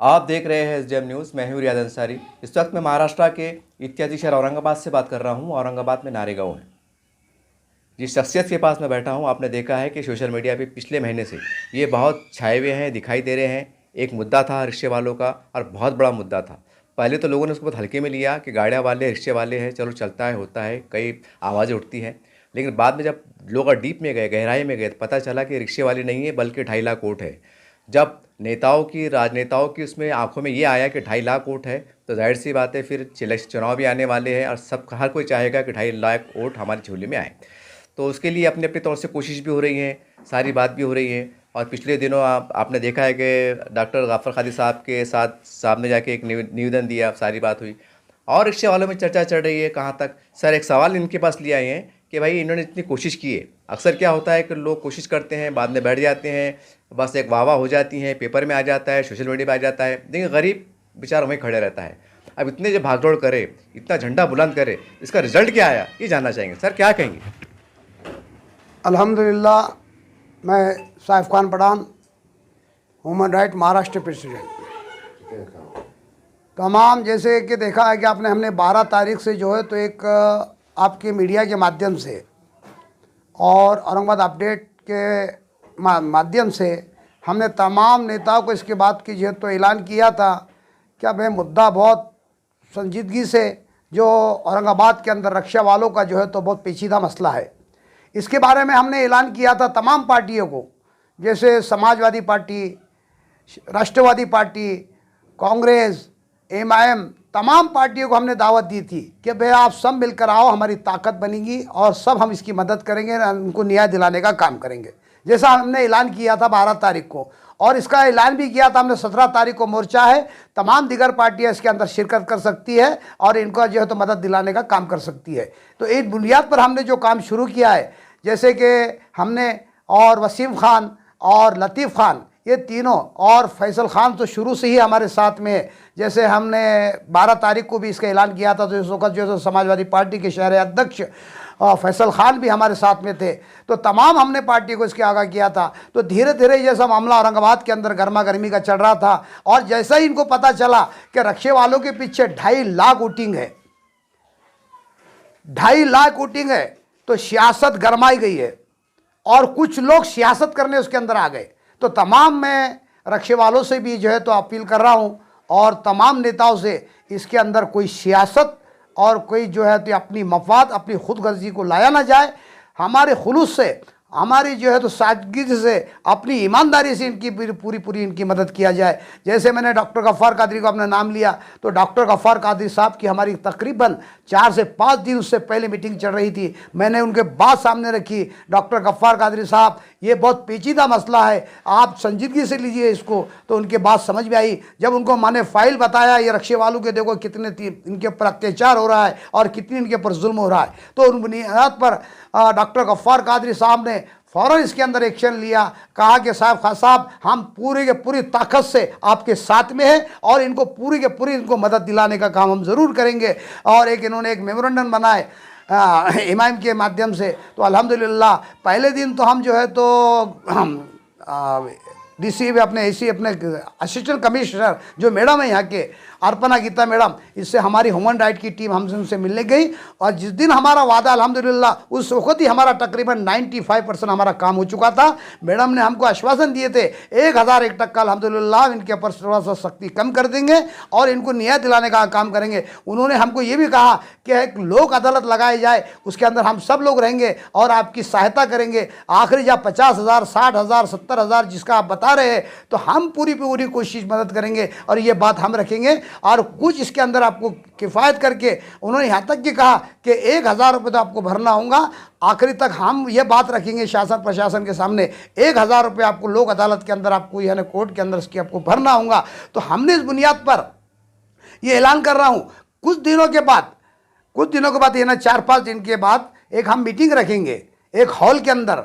आप देख रहे हैं एसडीएम न्यूज़। मैं हूं रियाज अंसारी। इस वक्त मैं महाराष्ट्र के इत्यादि शहर औरंगाबाद से बात कर रहा हूं। औरंगाबाद में नारेगांव है। जिस शख्सियत के पास मैं बैठा हूं, आपने देखा है कि सोशल मीडिया पे पिछले महीने से ये बहुत छाए हुए हैं, दिखाई दे रहे हैं। एक मुद्दा था रिक्शे वालों का, और बहुत बड़ा मुद्दा था। पहले तो लोगों ने उसको बहुत हल्के में लिया कि गाड़ियाँ वाले रिक्शे वाले हैं, चलो चलता है, होता है, कई आवाज़ें उठती हैं। लेकिन बाद में जब लोग डीप में गए, गहराई में गए, तो पता चला कि रिक्शे वाले नहीं है, बल्कि 2.5 लाख वोट है। जब राजनेताओं की उसमें आंखों में ये आया कि 2.5 लाख वोट है, तो जाहिर सी बात है फिर चुनाव भी आने वाले हैं, और सब हर कोई चाहेगा कि 2.5 लाख वोट हमारी झोली में आए। तो उसके लिए अपने अपने तौर से कोशिश भी हो रही है, सारी बात भी हो रही है। और पिछले दिनों आपने देखा है कि डॉक्टर गफ्फार कादरी साहब के साथ सामने जाके एक निवेदन दिया, सारी बात हुई। और रिक्शे वालों में चर्चा चल रही है कहाँ तक। सर, एक सवाल इनके पास ले आए हैं कि भाई इन्होंने इतनी कोशिश की है। अक्सर क्या होता है कि लोग कोशिश करते हैं, बाद में बैठ जाते हैं, बस एक वाह हो जाती हैं, पेपर में आ जाता है, सोशल मीडिया पे आ जाता है, लेकिन गरीब बेचारा वहीं खड़े रहता है। अब इतने जो भागदौड़ करे, इतना झंडा बुलंद करे, इसका रिजल्ट क्या आया, ये जानना चाहेंगे। सर, क्या कहेंगे? अल्हम्दुलिल्लाह, मैं Saif Khan Pathan, human right Maharashtra president. तमाम जैसे कि देखा है कि हमने 12 तारीख से जो है तो एक आपके मीडिया के माध्यम से और औरंगाबाद अपडेट के माध्यम से हमने तमाम नेताओं को इसके बात की जो है तो ऐलान किया था कि अब यह मुद्दा बहुत संजीदगी से, जो औरंगाबाद के अंदर रक्षा वालों का जो है तो बहुत पेचीदा मसला है, इसके बारे में हमने ऐलान किया था तमाम पार्टियों को, जैसे समाजवादी पार्टी, राष्ट्रवादी पार्टी, कांग्रेस, एमआईएम, तमाम पार्टियों को हमने दावत दी थी कि भाई आप सब मिलकर आओ, हमारी ताकत बनेगी और सब हम इसकी मदद करेंगे, उनको न्याय दिलाने का काम करेंगे, जैसा हमने ऐलान किया था 12 तारीख को। और इसका ऐलान भी किया था हमने 17 तारीख को मोर्चा है, तमाम दीगर पार्टियां इसके अंदर शिरकत कर सकती है और इनको जो है तो मदद दिलाने का काम कर सकती है। तो इस बुनियाद पर हमने जो काम शुरू किया है, जैसे कि हमने और वसीम खान और लतीफ़ खान, ये तीनों, और फैसल खान तो शुरू से ही हमारे साथ में है। जैसे हमने 12 तारीख को भी इसका ऐलान किया था, तो इस वक्त जो है समाजवादी पार्टी के शहर अध्यक्ष फैसल खान भी हमारे साथ में थे। तो तमाम हमने पार्टी को इसके आगाह किया था। तो धीरे धीरे जैसा मामला औरंगाबाद के अंदर गर्मा गर्मी का चल रहा था, और जैसा ही इनको पता चला कि रक्षे वालों के पीछे 2.5 लाख वोटिंग है, 2.5 लाख वोटिंग है, तो सियासत गरमाई गई है और कुछ लोग सियासत करने उसके अंदर आ गए। तो तमाम मैं रक्षे वालों से भी जो है तो अपील कर रहा हूँ और तमाम नेताओं से, इसके अंदर कोई सियासत और कोई जो है तो अपनी मफाद, अपनी खुदगर्जी को लाया ना जाए। हमारे खुलूस से, हमारी जो है तो सादगी से, अपनी ईमानदारी से इनकी पूरी इनकी मदद किया जाए। जैसे मैंने डॉक्टर गफ्फार कादरी को अपना नाम लिया, तो डॉक्टर गफ्फार कादरी साहब की हमारी तकरीबन 4 से 5 दिन उससे पहले मीटिंग चल रही थी। मैंने उनके बात सामने रखी, डॉक्टर गफ्फार कादरी साहब, ये बहुत पेचीदा मसला है, आप संजीदगी से लीजिए इसको। तो उनके बात समझ में आई। जब उनको मैंने फ़ाइल बताया, ये रक्षे वालों के देखो कितने इनके ऊपर अत्याचार हो रहा है और कितनी इनके ऊपर जुल्म हो रहा है, तो उन बुनियाद पर डॉक्टर गफ्फार कादरी साहब ने फ़ौरन इसके अंदर एक्शन लिया। कहा कि साहब हम पूरी के पूरी ताकत से आपके साथ में हैं और इनको पूरी के पूरी इनको मदद दिलाने का काम हम ज़रूर करेंगे। और इन्होंने एक मेमोरेंडम बनाए इमाम के माध्यम से। तो अल्हम्दुलिल्लाह पहले दिन तो हम जो है तो डीसी अपने असिस्टेंट कमिश्नर जो मैडम है यहाँ के, अर्पणा गीता मैडम, इससे हमारी ह्यूमन राइट की टीम हमसे उनसे मिलने गई। और जिस दिन हमारा वादा अल्हम्दुलिल्लाह, उस वक्त ही हमारा तकरीबन 95% हमारा काम हो चुका था। मैडम ने हमको आश्वासन दिए थे 1001 टक्का अल्हम्दुलिल्लाह इनके ऊपर थोड़ा सा सख्ती कम कर देंगे और इनको न्याय दिलाने का काम करेंगे। उन्होंने हमको ये भी कहा कि एक लोक अदालत लगाई जाए, उसके अंदर हम सब लोग रहेंगे और आपकी सहायता करेंगे। आखिरी जब 50,000, 60,000, 70,000 जिसका आप बता रहे हैं, तो हम पूरी कोशिश मदद करेंगे और ये बात हम रखेंगे। और कुछ इसके अंदर आपको किफ़ायत करके उन्होंने यहाँ तक कि कहा कि 1,000 रुपये तो आपको भरना होगा। आखिरी तक हम ये बात रखेंगे शासन प्रशासन के सामने, 1,000 रुपये आपको लोक अदालत के अंदर, आपको यानी कोर्ट के अंदर इसकी आपको भरना होगा। तो हमने इस बुनियाद पर ये ऐलान कर रहा हूँ, कुछ दिनों के बाद यानी 4-5 दिन के बाद एक हम मीटिंग रखेंगे, एक हॉल के अंदर,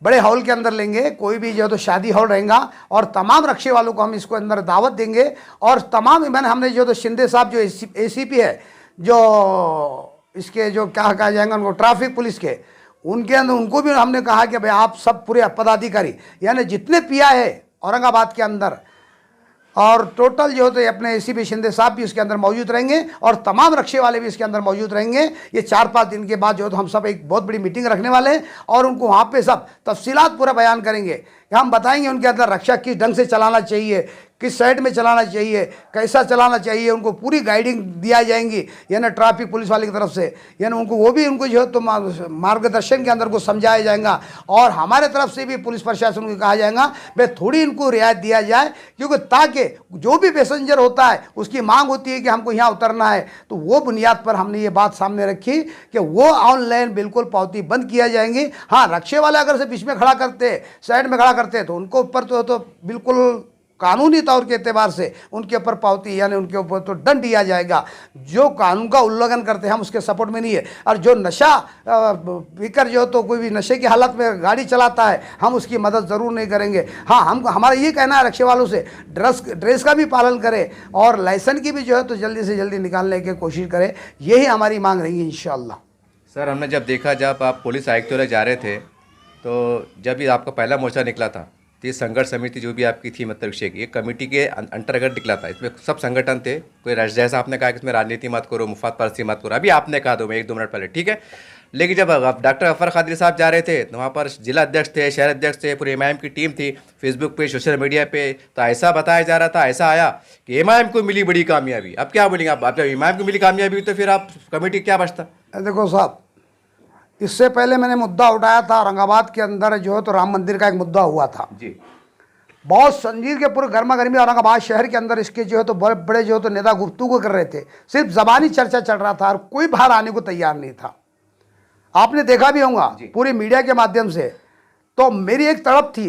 बड़े हॉल के अंदर लेंगे, कोई भी जो तो शादी हॉल रहेगा, और तमाम रक्षे वालों को हम इसको अंदर दावत देंगे। और तमाम हमने जो तो शिंदे साहब जो एसीपी है, जो इसके जो क्या कहा जाएगा उनको, ट्रैफिक पुलिस के, उनके अंदर उनको भी हमने कहा कि भाई आप सब पूरे पदाधिकारी यानी जितने पीआई है औरंगाबाद के अंदर, और टोटल जो तो अपने एसीपी शिंदे साहब भी इसके अंदर मौजूद रहेंगे और तमाम रक्षे वाले भी इसके अंदर मौजूद रहेंगे। ये 4-5 दिन के बाद जो तो हम सब एक बहुत बड़ी मीटिंग रखने वाले हैं और उनको वहाँ पे सब तफसीलात पूरा बयान करेंगे। हम बताएंगे उनके अंदर रक्षा किस ढंग से चलाना चाहिए, किस साइड में चलाना चाहिए, कैसा चलाना चाहिए, उनको पूरी गाइडिंग दिया जाएंगी यानी ट्रैफिक पुलिस वाले की तरफ से, यानी उनको वो भी उनको जो है तो मार्गदर्शन के अंदर को समझाया जाएगा और हमारे तरफ से भी पुलिस प्रशासन को कहा जाएगा भाई थोड़ी इनको रियायत दिया जाए, क्योंकि ताकि जो भी पैसेंजर होता है उसकी मांग होती है कि हमको यहाँ उतरना है, तो वो बुनियाद पर हमने ये बात सामने रखी कि वो ऑनलाइन बिल्कुल पावती बंद किया जाएंगी। हाँ, रक्षे वाले अगर से बीच में खड़ा करते, साइड में खड़ा करते तो उनको ऊपर तो बिल्कुल कानूनी तौर के एतबार से उनके ऊपर पावती यानी उनके ऊपर तो दंड दिया जाएगा। जो कानून का उल्लंघन करते हैं हम उसके सपोर्ट में नहीं है, और जो नशा पीकर जो तो कोई भी नशे की हालत में गाड़ी चलाता है हम उसकी मदद ज़रूर नहीं करेंगे। हाँ, हम हमारा ये कहना है रक्षे वालों से ड्रेस का भी पालन करें और लाइसेंस की भी जो है तो जल्दी से जल्दी निकालने की कोशिश करें, यही हमारी मांग रहेगी इंशाअल्लाह। सर, हमने जब देखा जब आप पुलिस आयुक्त जा रहे थे तो जब ये आपका पहला मोर्चा निकला था तो ये संघर्ष समिति जो भी आपकी थी मतलब विषय की एक कमेटी के अंतर्गत निकला था, इसमें सब संगठन थे। कोई जैसा आपने कहा कि इसमें राजनीति मत करो, मुफाद परस्ती मत करो, अभी आपने कहा दो मैं 1-2 मिनट पहले, ठीक है। लेकिन जब डॉक्टर गफ्फार कादरी साहब जा रहे थे तो वहाँ पर जिला अध्यक्ष थे, शहर अध्यक्ष थे, पूरे एमआईएम की टीम थी, फेसबुक पे सोशल मीडिया पे तो ऐसा बताया जा रहा था, ऐसा आया कि एमआईएम को मिली बड़ी कामयाबी। अब क्या बोलेंगे आप जब एमआईएम को मिली कामयाबी तो फिर आप कमेटी क्या बचता? देखो साहब, इससे पहले मैंने मुद्दा उठाया था औरंगाबाद के अंदर जो है तो राम मंदिर का एक मुद्दा हुआ था जी, बहुत संजीव के पूरे गर्मा गर्मी औरंगाबाद शहर के अंदर इसके जो है तो बड़े बड़े जो है तो नेता गुफ्तगू कर रहे थे, सिर्फ जबानी चर्चा चल रहा था और कोई बाहर आने को तैयार नहीं था। आपने देखा भी होगा पूरी मीडिया के माध्यम से। तो मेरी एक तड़प थी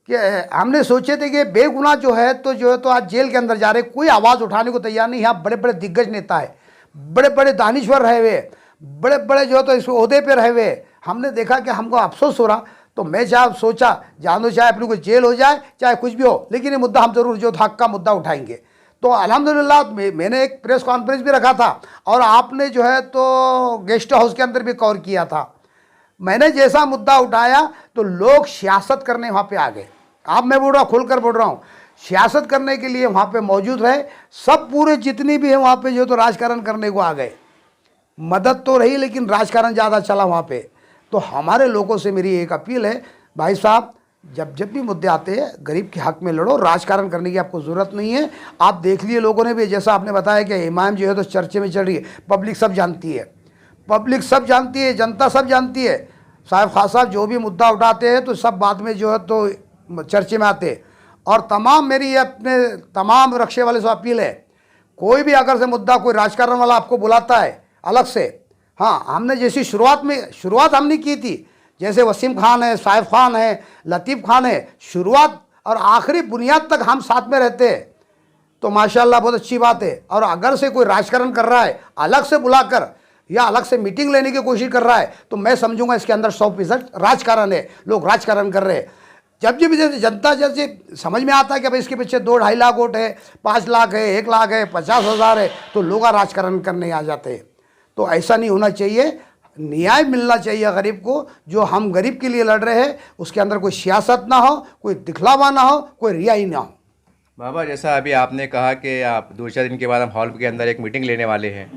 कि हमने सोचे थे कि बेगुनाह जो है तो आज जेल के अंदर जा रहे, कोई आवाज़ उठाने को तैयार नहीं। यहाँ बड़े बड़े दिग्गज नेता है, बड़े बड़े दानिश्वर रहे हुए, बड़े बड़े जो है तो इस ओहदे पे रहे हुए। हमने देखा कि हमको अफसोस हो रहा, तो मैं जब सोचा जान दो, चाहे अपने को जेल हो जाए चाहे कुछ भी हो, लेकिन ये मुद्दा हम जरूर जो हक का मुद्दा उठाएंगे। तो अल्हम्दुलिल्लाह मैंने एक प्रेस कॉन्फ्रेंस भी रखा था और आपने जो है तो गेस्ट हाउस के अंदर भी कवर किया था। मैंने जैसा मुद्दा उठाया तो लोग सियासत करने वहाँ पे आ गए। आप मैं बोल रहा हूँ, खुलकर बोल रहा हूँ, सियासत करने के लिए वहाँ पे मौजूद रहे सब, पूरे जितनी भी है वहाँ पे जो तो राजकारण करने को आ गए। मदद तो रही लेकिन राजकारण ज़्यादा चला वहाँ पे। तो हमारे लोगों से मेरी एक अपील है, भाई साहब जब भी मुद्दे आते हैं गरीब के हक में लड़ो, राजकारण करने की आपको ज़रूरत नहीं है। आप देख लिए लोगों ने भी, जैसा आपने बताया कि इमाम जो है तो चर्चे में चल रही है, पब्लिक सब जानती है, पब्लिक सब जानती है, जनता सब जानती है। साहब खास साहब जो भी मुद्दा उठाते हैं तो सब बाद में जो है तो चर्चे में आते हैं। और तमाम मेरी अपने तमाम रक्षे वाले से अपील है, कोई भी अगर से मुद्दा कोई राजकारण वाला आपको बुलाता है अलग से, हाँ हमने जैसी शुरुआत हमने की थी, जैसे वसीम खान है, साहिब खान है, लतीफ़ खान है, शुरुआत और आखिरी बुनियाद तक हम साथ में रहते हैं, तो माशाल्लाह बहुत अच्छी बात है। और अगर से कोई राजकारण कर रहा है अलग से बुलाकर या अलग से मीटिंग लेने की कोशिश कर रहा है तो मैं समझूंगा इसके अंदर 100% राजकारण है, लोग राजकारण कर रहे हैं। जब भी जैसे जनता जैसे समझ में आता है कि भाई इसके पीछे 2-2.5 लाख वोट है, 5 लाख है, 1 लाख है, 50,000 है, तो लोग राजकारण करने आ जाते हैं। तो ऐसा नहीं होना चाहिए, न्याय मिलना चाहिए गरीब को। जो हम गरीब के लिए लड़ रहे हैं उसके अंदर कोई सियासत ना हो, कोई दिखलावा ना हो, कोई रियाई ना हो। बाबा जैसा अभी आपने कहा कि आप 2-4 दिन के बाद हम हॉल के अंदर एक मीटिंग लेने वाले हैं,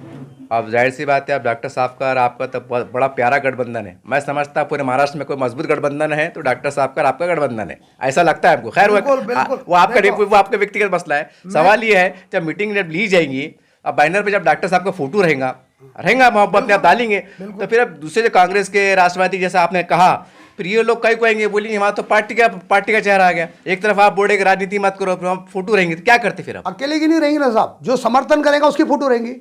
अब जाहिर सी बात है आप डॉक्टर साहब का और आपका तो बड़ा प्यारा गठबंधन है। मैं समझता पूरे महाराष्ट्र में कोई मजबूत गठबंधन है तो डॉक्टर साहब का और आपका गठबंधन है, ऐसा लगता है आपको। खैर वो आपका व्यक्तिगत मसला है। सवाल ये है जब मीटिंग जब ली जाएंगी, अब बैनर पे जब डॉक्टर साहब का फोटो रहेगा मोहब्बत में आप डालेंगे, तो फिर अब दूसरे जो कांग्रेस के राष्ट्रवादी जैसा आपने कहा, फिर ये लोग कई को आएंगे बोलेंगे वहाँ तो पार्टी का चेहरा आ गया। एक तरफ आप बोले कि राजनीति मत करो, फिर हम फोटो रहेंगे, तो क्या करते फिर आप? अकेले की नहीं रहेंगे ना साहब, जो समर्थन करेगा उसकी फोटो रहेंगी,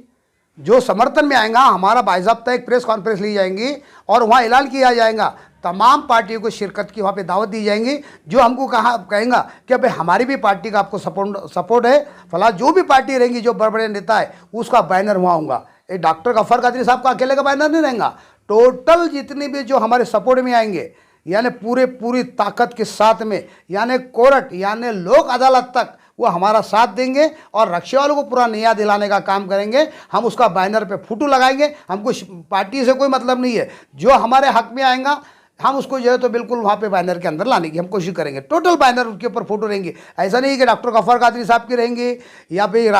जो समर्थन में आएगा हमारा बाइज़ाब्ता एक प्रेस कॉन्फ्रेंस ली जाएंगी और वहाँ ऐलान किया जाएगा, तमाम पार्टियों को शिरकत की वहाँ पे दावत दी जाएंगी। जो हमको कहेंगे कि भाई हमारी भी पार्टी का आपको सपोर्ट है, फला जो भी पार्टी रहेंगी, जो बड़े बड़े नेता है उसका बैनर वहाँ होगा। ये डॉक्टर गफ्फार कादरी साहब का अकेले का बैनर नहीं रहेगा, टोटल जितने भी जो हमारे सपोर्ट में आएंगे, यानी पूरी ताकत के साथ में, यानी कोर्ट यानी लोक अदालत तक वो हमारा साथ देंगे और रक्षा वालों को पूरा न्याय दिलाने का काम करेंगे। हम उसका बैनर पे फोटो लगाएंगे, हमको पार्टी से कोई मतलब नहीं है। जो हमारे हक में आएगा हम उसको जो है तो बिल्कुल वहाँ पे बैनर के अंदर लाने की हम कोशिश करेंगे। टोटल बैनर उसके ऊपर फोटो रहेंगी। ऐसा नहीं कि डॉक्टर गफ्फार कादरी साहब की रहेंगी या फिर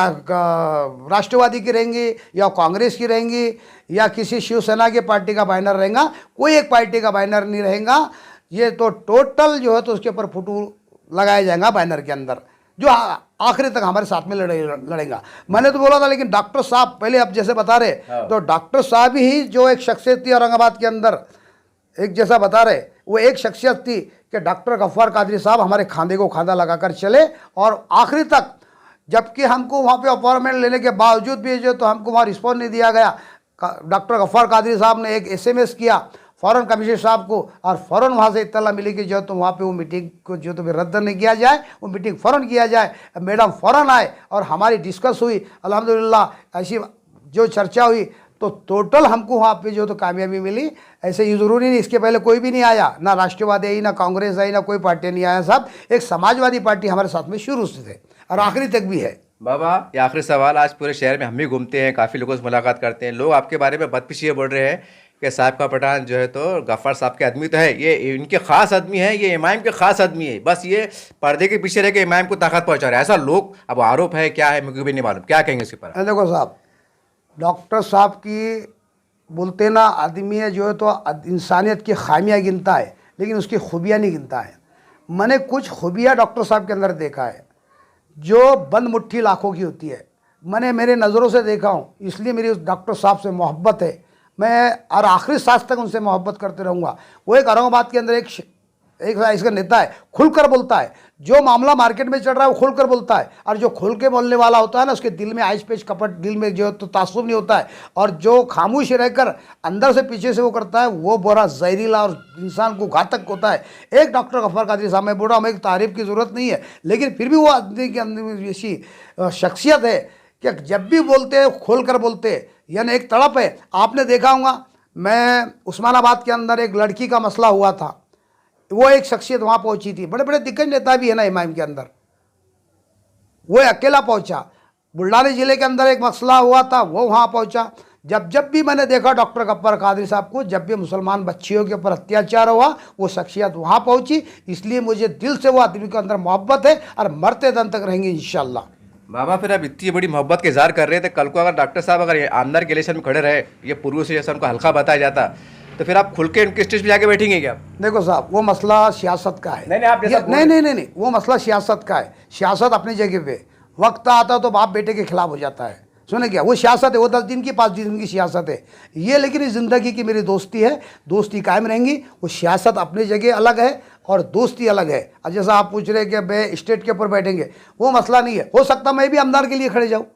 राष्ट्रवादी की रहेंगी या कांग्रेस की रहेंगी या किसी शिवसेना के पार्टी का बैनर रहेगा, कोई एक पार्टी का बैनर नहीं रहेगा। ये तो टोटल जो है तो उसके ऊपर फोटो लगाया जाएगा बैनर के अंदर, जो आखिरी तक हमारे साथ में लड़ेगा। मैंने तो बोला था, लेकिन डॉक्टर साहब पहले आप जैसे बता रहे, तो डॉक्टर साहब ही जो एक शख्सियत थी औरंगाबाद के अंदर, एक जैसा बता रहे, वो एक शख्सियत थी कि डॉक्टर गफ्फार कादरी साहब हमारे खांधे को खांधा लगाकर चले और आखिरी तक, जबकि हमको वहाँ पे अपॉइंटमेंट लेने के बावजूद भी जो तो हमको वहाँ रिस्पॉन्स नहीं दिया गया। डॉक्टर गफ्फार कादरी साहब ने एक SMS किया फ़ौरन कमिश्नर साहब को और फ़ौरन वहाँ से इत्तला मिली कि जो तो वहाँ पे वो मीटिंग को जो तो रद्द नहीं किया जाए, वो मीटिंग फ़ौरन किया जाए। मैडम फ़ौरन आए और हमारी डिस्कस हुई, अल्हम्दुलिल्लाह ऐसी जो चर्चा हुई तो टोटल हमको वहाँ पे जो तो कामयाबी मिली। ऐसे ये ज़रूरी नहीं इसके पहले कोई भी नहीं आया, ना राष्ट्रवादी आई, ना कांग्रेस आई, ना कोई पार्टी नहीं आया। साहब एक समाजवादी पार्टी हमारे साथ में शुरू से थे और आखिरी तक भी है। बाबा, ये आखिरी सवाल, आज पूरे शहर में हम भी घूमते हैं, काफ़ी लोगों से मुलाकात करते हैं, लोग आपके बारे में बदपिशी ये बोल रहे हैं कि साहब का पठान जो है तो गफ्फार साहब के आदमी तो है, ये इनके ख़ास आदमी है, ये इमाम के ख़ास आदमी है, बस ये पर्दे के पीछे रह के इमाम को ताकत पहुँचा रहे हैं। ऐसा लोग अब आरोप है, क्या है मुझे भी नहीं मालूम, क्या कहेंगे इसके ऊपर? देखो साहब, डॉक्टर साहब की बोलते ना, आदमी है जो है तो इंसानियत की खामियाँ गिनता है लेकिन उसकी खूबियाँ नहीं गिनता है। मैंने कुछ खूबियाँ डॉक्टर साहब के अंदर देखा है जो बंद मुट्ठी लाखों की होती है। मैंने मेरे नज़रों से देखा हूँ, इसलिए मेरी उस डॉक्टर साहब से मोहब्बत है। मैं और आखिरी सांस तक उनसे मोहब्बत करते रहूँगा। वो एक औरंगाबाद के अंदर एक इसका नेता है, खुलकर बोलता है। जो मामला मार्केट में चल रहा है वो खुलकर बोलता है, और जो खुल के बोलने वाला होता है ना, उसके दिल में आइस पेच कपट, दिल में जो तो तासुब नहीं होता है। और जो खामोश रहकर अंदर से पीछे से वो करता है, वो बड़ा जहरीला और इंसान को घातक होता है। एक डॉक्टर गफ्फार कादरी साहब, मैं बोल रहा हूँ, एक तारीफ की ज़रूरत नहीं है, लेकिन फिर भी वो आदमी के अंदर ऐसी शख्सियत है कि जब भी बोलते हैं खोल कर बोलते हैं, यानी एक तड़प है। आपने देखा होगा, मैं उस्मानाबाद के अंदर एक लड़की का मसला हुआ था, वो एक शख्सियत वहाँ पहुँची थी। बड़े बड़े दिग्गज नेता भी है ना इमाम के अंदर, वो अकेला पहुँचा। बुल्ढाना ज़िले के अंदर एक मसला हुआ था, वो वहाँ पहुँचा। जब भी मैंने देखा डॉक्टर गफ्फार कादरी साहब को, जब भी मुसलमान बच्चियों के ऊपर अत्याचार हुआ, वो शख्सियत वहाँ पहुँची। इसलिए मुझे दिल से वो आदमी के अंदर मोहब्बत है और मरते दम तक रहेंगे इंशाअल्लाह। बाबा, फिर आप इतनी बड़ी मोहब्बत के इज़हार कर रहे थे, कल को अगर डॉक्टर साहब अगर आमदार के इलेक्शन में खड़े रहे, ये पूर्व से जैसा उनको हल्का बताया जाता, तो फिर आप खुल के उनके स्टेज पे जाके बैठेंगे क्या? देखो साहब, वो मसला सियासत का है। नहीं आप नहीं, वो मसला सियासत का है। सियासत अपनी जगह पे, वक्त आता तो बाप बेटे के खिलाफ हो जाता है। सुने क्या, वो सियासत है, वो 10 दिन की 5 दिन की सियासत है ये। लेकिन इस ज़िंदगी की मेरी दोस्ती है, दोस्ती कायम रहेंगी। वो सियासत अपनी जगह अलग है और दोस्ती अलग है। और जैसा आप पूछ रहे कि भाई स्टेट के ऊपर बैठेंगे, वो मसला नहीं है। हो सकता मैं भी आमदार के लिए खड़े जाऊँ,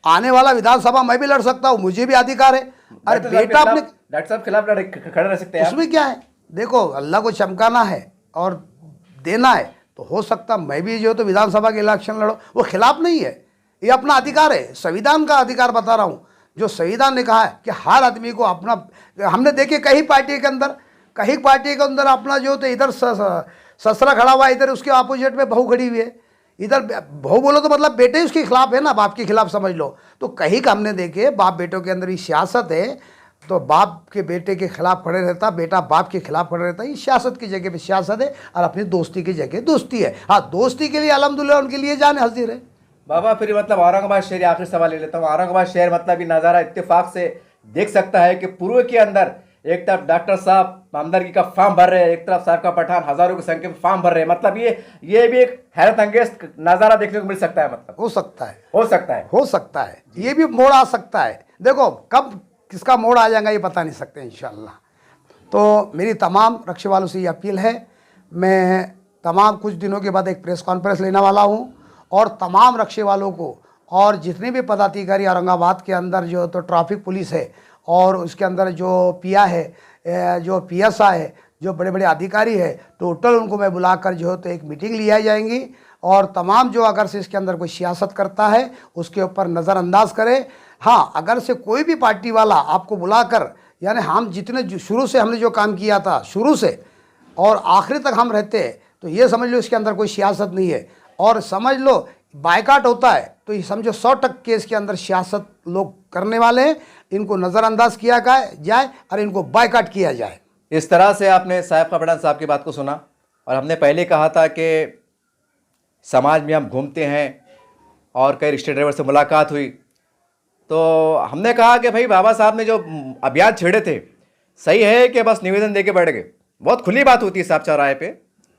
आने वाला विधानसभा मैं भी लड़ सकता हूँ, मुझे भी अधिकार है। अरे बेटा, अपने डॉक्टर साहब खिलाफ खड़े रह सकते हैं, उसमें क्या है? देखो, अल्लाह को चमकाना है और देना है, तो हो सकता मैं भी जो तो विधानसभा के इलेक्शन लड़ो। वो खिलाफ नहीं है, ये अपना अधिकार है, संविधान का अधिकार बता रहा हूँ। जो संविधान ने कहा है कि हर आदमी को अपना, हमने देखे कहीं पार्टी के अंदर अपना जो तो इधर ससरा खड़ा हुआ है, इधर उसके अपोजिट में बहू खड़ी हुई है। इधर बहू बोलो तो मतलब बेटे उसके खिलाफ है ना, बाप के खिलाफ समझ लो। तो कहीं का हमने देखे बाप बेटों के अंदर ये सियासत है, तो बाप के बेटे के खिलाफ खड़े रहता, बेटा बाप के खिलाफ खड़े रहता। ये सियासत की जगह पे सियासत है और अपनी दोस्ती की जगह दोस्ती है। हाँ, दोस्ती के लिए अल्हम्दुलिल्लाह उनके लिए जान हाजिर है। बाबा, फिर मतलब औरंगाबाद शहर, आखिरी सवाल ले लेता हूँ। औरंगाबाद शहर मतलब ये नज़ारा इत्तेफाक से देख सकता है कि पूर्व के अंदर एक तरफ डॉक्टर साहब आमदरगी का फॉर्म भर रहे हैं, एक तरफ साहब का पठान हजारों की संख्या में फॉर्म भर रहे हैं। मतलब ये भी एक हैरत अंगेज नज़ारा देखने को मिल सकता है। मतलब हो सकता है, ये भी मोड़ आ सकता है। देखो कब किसका मोड़ आ जाएगा ये बता नहीं सकते इंशाअल्लाह। तो मेरी तमाम रक्षे वालों से ये अपील है, मैं तमाम कुछ दिनों के बाद एक प्रेस कॉन्फ्रेंस लेने वाला हूँ और तमाम रक्षे वालों को और जितने भी पदाधिकारी औरंगाबाद के अंदर जो तो ट्रैफिक पुलिस है और उसके अंदर जो पिया है, जो PSI है, जो बड़े बड़े अधिकारी है, टोटल उनको मैं बुलाकर जो है तो एक मीटिंग लिया जाएंगी। और तमाम जो अगर से इसके अंदर कोई सियासत करता है उसके ऊपर नज़रअंदाज करे। हाँ, अगर से कोई भी पार्टी वाला आपको बुलाकर, यानी हम जितने शुरू से हमने जो काम किया था शुरू से और आखिरी तक हम रहते हैं, तो ये समझ लो इसके अंदर कोई सियासत नहीं है। और समझ लो बायकाट होता है तो ये समझो 100% केस के अंदर सियासत लोग करने वाले हैं। इनको नज़रअंदाज किया जाए और इनको बायकाट किया जाए। इस तरह से आपने साहब कपड़ान साहब की बात को सुना। और हमने पहले कहा था कि समाज में हम घूमते हैं और कई रिक्शा ड्राइवर से मुलाकात हुई, तो हमने कहा कि भाई बाबा साहब ने जो अभियान छेड़े थे, सही है कि बस निवेदन दे के बैठ गए। बहुत खुली बात होती है साहब चौराहे पे,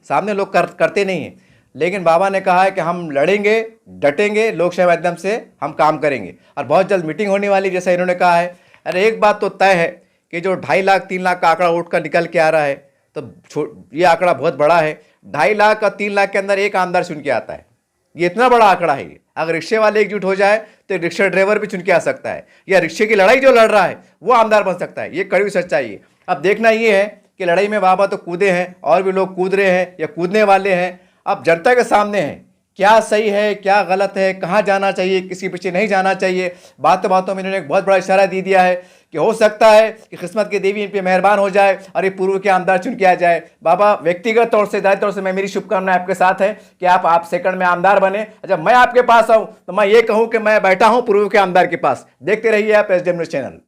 सामने लोग करते नहीं हैं, लेकिन बाबा ने कहा है कि हम लड़ेंगे, डटेंगे, लोकशाही माध्यम से हम काम करेंगे और बहुत जल्द मीटिंग होने वाली, जैसा इन्होंने कहा है। अरे एक बात तो तय है कि जो 2.5 लाख 3 लाख का आंकड़ा उठ कर निकल के आ रहा है, तो ये आंकड़ा बहुत बड़ा है। 2.5 लाख और 3 लाख के अंदर एक आमदार चुन के आता है, ये इतना बड़ा आंकड़ा है ये। अगर रिक्शे वाले एकजुट हो जाए तो रिक्शा ड्राइवर भी चुन के आ सकता है, या रिक्शे की लड़ाई जो लड़ रहा है वो आमदार बन सकता है। ये कड़वी सच्चाई है। अब देखना ये है कि लड़ाई में बाबा तो कूदे हैं, और भी लोग कूद रहे हैं या कूदने वाले हैं। अब जनता के सामने है क्या सही है क्या गलत है, कहाँ जाना चाहिए, किसी पीछे नहीं जाना चाहिए। बातों में इन्होंने एक बहुत बड़ा इशारा दे दिया है कि हो सकता है कि किस्मत की देवी इन पे मेहरबान हो जाए और ये पूर्व के आमदार चुन के आ जाए। बाबा व्यक्तिगत तौर से दायित्व तौर से मैं, मेरी शुभकामनाएं आपके साथ है कि आप सेकंड में आमदार बने। जब मैं आपके पास आऊँ तो मैं ये कहूँ कि मैं बैठा हूँ पूर्व के आमदार के पास। देखते रहिए आप SDM न्यूज़ चैनल।